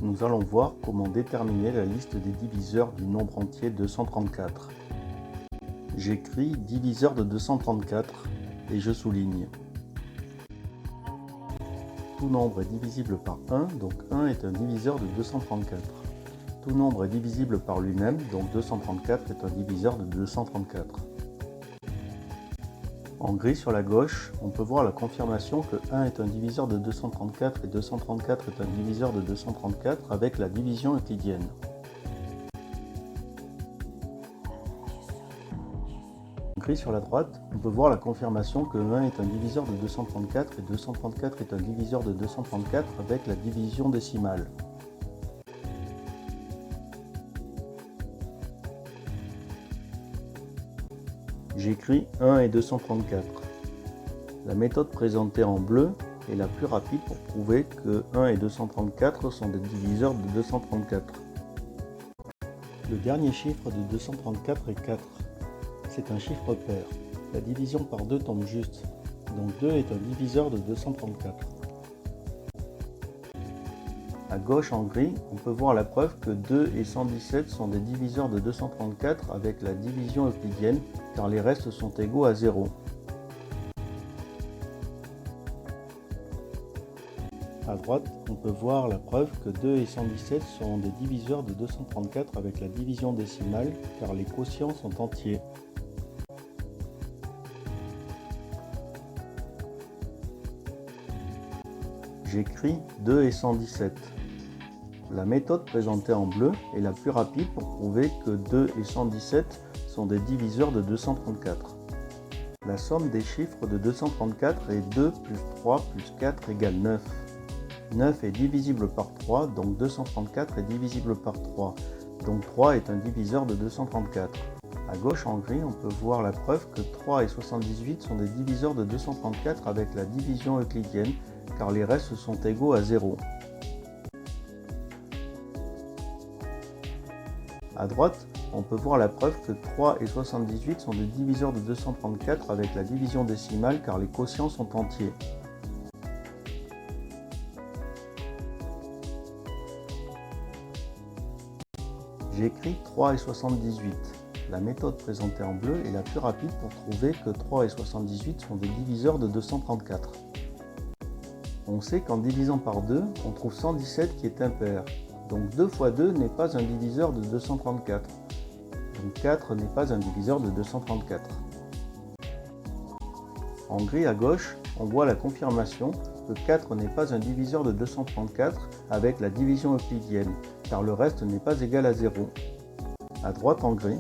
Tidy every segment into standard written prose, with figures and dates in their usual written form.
Nous allons voir comment déterminer la liste des diviseurs du nombre entier 234. J'écris diviseur de 234 et je souligne. Tout nombre est divisible par 1, donc 1 est un diviseur de 234. Tout nombre est divisible par lui-même, donc 234 est un diviseur de 234. En gris sur la gauche, on peut voir la confirmation que 1 est un diviseur de 234 et 234 est un diviseur de 234 avec la division euclidienne. En gris sur la droite, on peut voir la confirmation que 1 est un diviseur de 234 et 234 est un diviseur de 234 avec la division décimale. J'écris 1 et 234. La méthode présentée en bleu est la plus rapide pour prouver que 1 et 234 sont des diviseurs de 234. Le dernier chiffre de 234 est 4. C'est un chiffre pair. La division par 2 tombe juste, donc 2 est un diviseur de 234. À gauche en gris, on peut voir la preuve que 2 et 117 sont des diviseurs de 234 avec la division euclidienne, car les restes sont égaux à 0. À droite, on peut voir la preuve que 2 et 117 sont des diviseurs de 234 avec la division décimale, car les quotients sont entiers. J'écris 2 et 117. La méthode présentée en bleu est la plus rapide pour prouver que 2 et 117 sont des diviseurs de 234. La somme des chiffres de 234 est 2 plus 3 plus 4 égale 9. 9 est divisible par 3, donc 234 est divisible par 3. Donc 3 est un diviseur de 234. À gauche en gris, on peut voir la preuve que 3 et 78 sont des diviseurs de 234 avec la division euclidienne, car les restes sont égaux à 0. À droite, on peut voir la preuve que 3 et 78 sont des diviseurs de 234 avec la division décimale car les quotients sont entiers. J'écris 3 et 78. La méthode présentée en bleu est la plus rapide pour trouver que 3 et 78 sont des diviseurs de 234. On sait qu'en divisant par 2, on trouve 117 qui est impair. Donc 2 fois 2 n'est pas un diviseur de 234. Donc 4 n'est pas un diviseur de 234. En gris à gauche, on voit la confirmation que 4 n'est pas un diviseur de 234 avec la division euclidienne, car le reste n'est pas égal à 0. À droite en gris,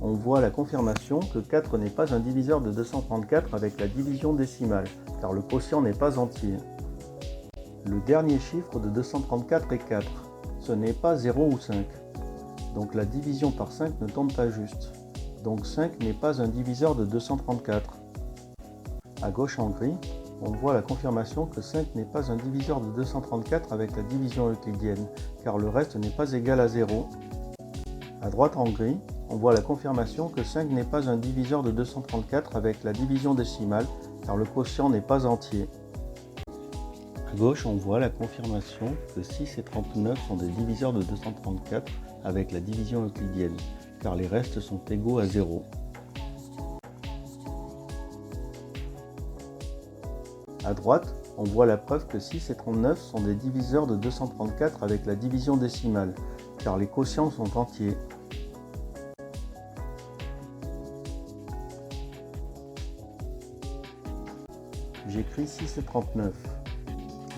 on voit la confirmation que 4 n'est pas un diviseur de 234 avec la division décimale, car le quotient n'est pas entier. Le dernier chiffre de 234 est 4. Ce n'est pas 0 ou 5. Donc la division par 5 ne tombe pas juste. Donc 5 n'est pas un diviseur de 234. À gauche en gris, on voit la confirmation que 5 n'est pas un diviseur de 234 avec la division euclidienne, car le reste n'est pas égal à 0. À droite en gris, on voit la confirmation que 5 n'est pas un diviseur de 234 avec la division décimale, car le quotient n'est pas entier. À gauche, on voit la confirmation que 6 et 39 sont des diviseurs de 234 avec la division euclidienne, car les restes sont égaux à 0. À droite, on voit la preuve que 6 et 39 sont des diviseurs de 234 avec la division décimale, car les quotients sont entiers. J'écris 6 et 39.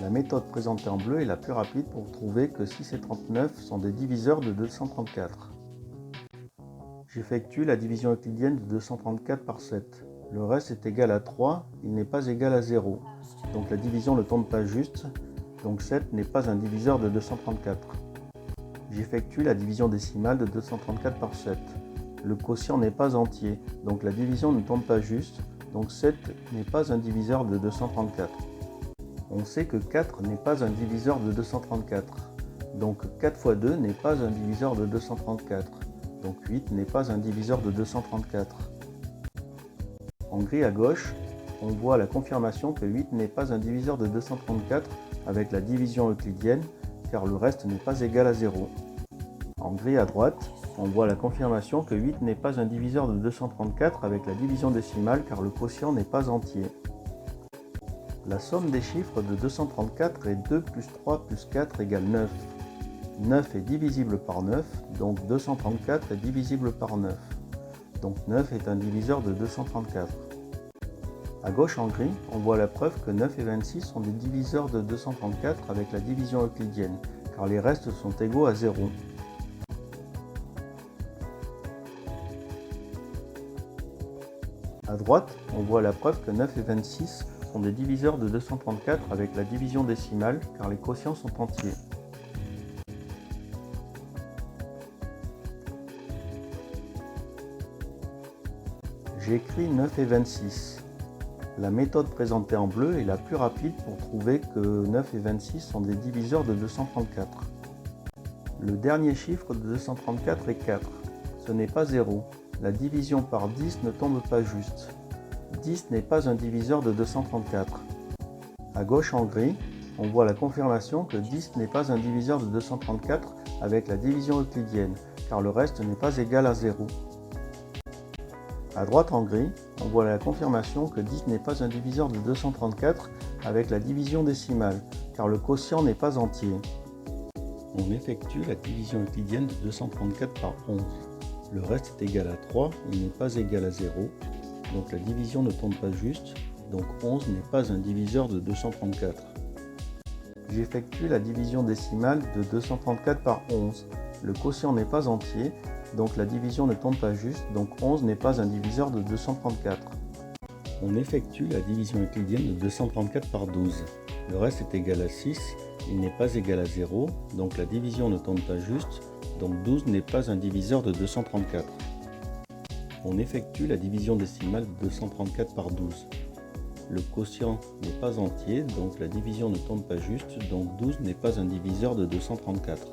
La méthode présentée en bleu est la plus rapide pour trouver que 6 et 39 sont des diviseurs de 234. J'effectue la division euclidienne de 234 par 7. Le reste est égal à 3, il n'est pas égal à 0. Donc la division ne tombe pas juste, donc 7 n'est pas un diviseur de 234. J'effectue la division décimale de 234 par 7. Le quotient n'est pas entier, donc la division ne tombe pas juste, donc 7 n'est pas un diviseur de 234. On sait que 4 n'est pas un diviseur de 234. Donc 4 fois 2 n'est pas un diviseur de 234. Donc 8 n'est pas un diviseur de 234. En gris à gauche, on voit la confirmation que 8 n'est pas un diviseur de 234 avec la division euclidienne, car le reste n'est pas égal à 0. En gris à droite, on voit la confirmation que 8 n'est pas un diviseur de 234 avec la division décimale car le quotient n'est pas entier. La somme des chiffres de 234 est 2 plus 3 plus 4 égale 9. 9 est divisible par 9, donc 234 est divisible par 9. Donc 9 est un diviseur de 234. À gauche en gris, on voit la preuve que 9 et 26 sont des diviseurs de 234 avec la division euclidienne, car les restes sont égaux à 0. À droite, on voit la preuve que 9 et 26 sont des diviseurs de 234 avec la division décimale, car les quotients sont entiers. J'écris 9 et 26. La méthode présentée en bleu est la plus rapide pour trouver que 9 et 26 sont des diviseurs de 234. Le dernier chiffre de 234 est 4. Ce n'est pas 0. La division par 10 ne tombe pas juste. 10 n'est pas un diviseur de 234. À gauche en gris, on voit la confirmation que 10 n'est pas un diviseur de 234 avec la division euclidienne, car le reste n'est pas égal à 0. À droite en gris, on voit la confirmation que 10 n'est pas un diviseur de 234 avec la division décimale, car le quotient n'est pas entier. On effectue la division euclidienne de 234 par 11. Le reste est égal à 3, il n'est pas égal à 0, donc la division ne tombe pas juste, donc 11 n'est pas un diviseur de 234. J'effectue la division décimale de 234 par 11. Le quotient n'est pas entier, donc la division ne tombe pas juste, donc 11 n'est pas un diviseur de 234. On effectue la division euclidienne de 234 par 12. Le reste est égal à 6, il n'est pas égal à 0, donc la division ne tombe pas juste, donc 12 n'est pas un diviseur de 234. On effectue la division décimale de 234 par 12. Le quotient n'est pas entier, donc la division ne tombe pas juste, donc 12 n'est pas un diviseur de 234.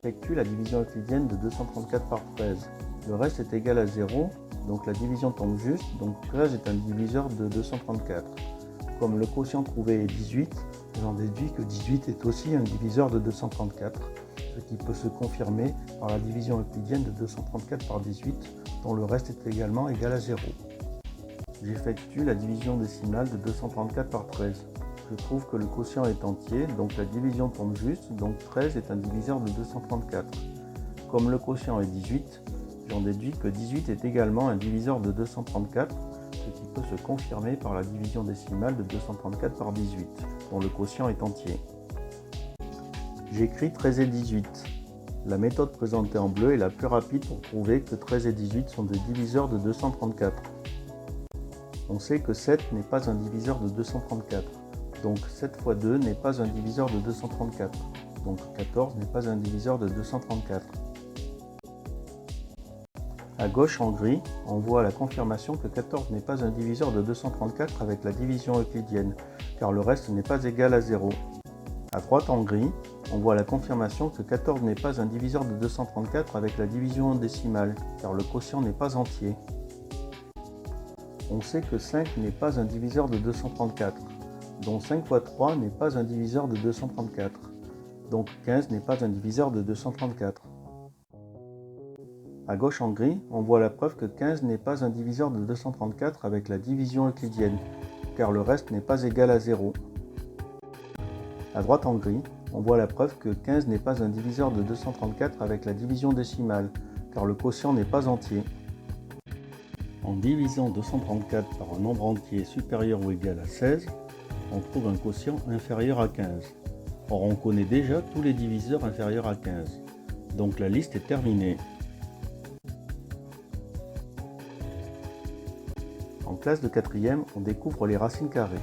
Effectue la division euclidienne de 234 par 13. Le reste est égal à 0, donc la division tombe juste, donc 13 est un diviseur de 234. Comme le quotient trouvé est 18, j'en déduis que 18 est aussi un diviseur de 234, ce qui peut se confirmer par la division euclidienne de 234 par 18, dont le reste est également égal à 0. J'effectue la division décimale de 234 par 13. Je trouve que le quotient est entier, donc la division tombe juste, donc 13 est un diviseur de 234. Comme le quotient est 18, j'en déduis que 18 est également un diviseur de 234, ce qui peut se confirmer par la division décimale de 234 par 18, dont le quotient est entier. J'écris 13 et 18. La méthode présentée en bleu est la plus rapide pour prouver que 13 et 18 sont des diviseurs de 234. On sait que 7 n'est pas un diviseur de 234. Donc 7 fois 2 n'est pas un diviseur de 234. Donc 14 n'est pas un diviseur de 234. À gauche en gris, on voit la confirmation que 14 n'est pas un diviseur de 234 avec la division euclidienne, car le reste n'est pas égal à 0. À droite en gris, on voit la confirmation que 14 n'est pas un diviseur de 234 avec la division décimale, car le quotient n'est pas entier. On sait que 5 n'est pas un diviseur de 234. Donc 5 fois 3 n'est pas un diviseur de 234. Donc 15 n'est pas un diviseur de 234. À gauche en gris, on voit la preuve que 15 n'est pas un diviseur de 234 avec la division euclidienne, car le reste n'est pas égal à 0. À droite en gris, on voit la preuve que 15 n'est pas un diviseur de 234 avec la division décimale, car le quotient n'est pas entier. En divisant 234 par un nombre entier supérieur ou égal à 16, on trouve un quotient inférieur à 15. Or on connaît déjà tous les diviseurs inférieurs à 15. Donc la liste est terminée. En classe de 4e, on découvre les racines carrées.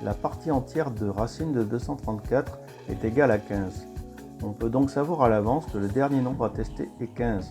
La partie entière de racine de 234 est égale à 15. On peut donc savoir à l'avance que le dernier nombre à tester est 15.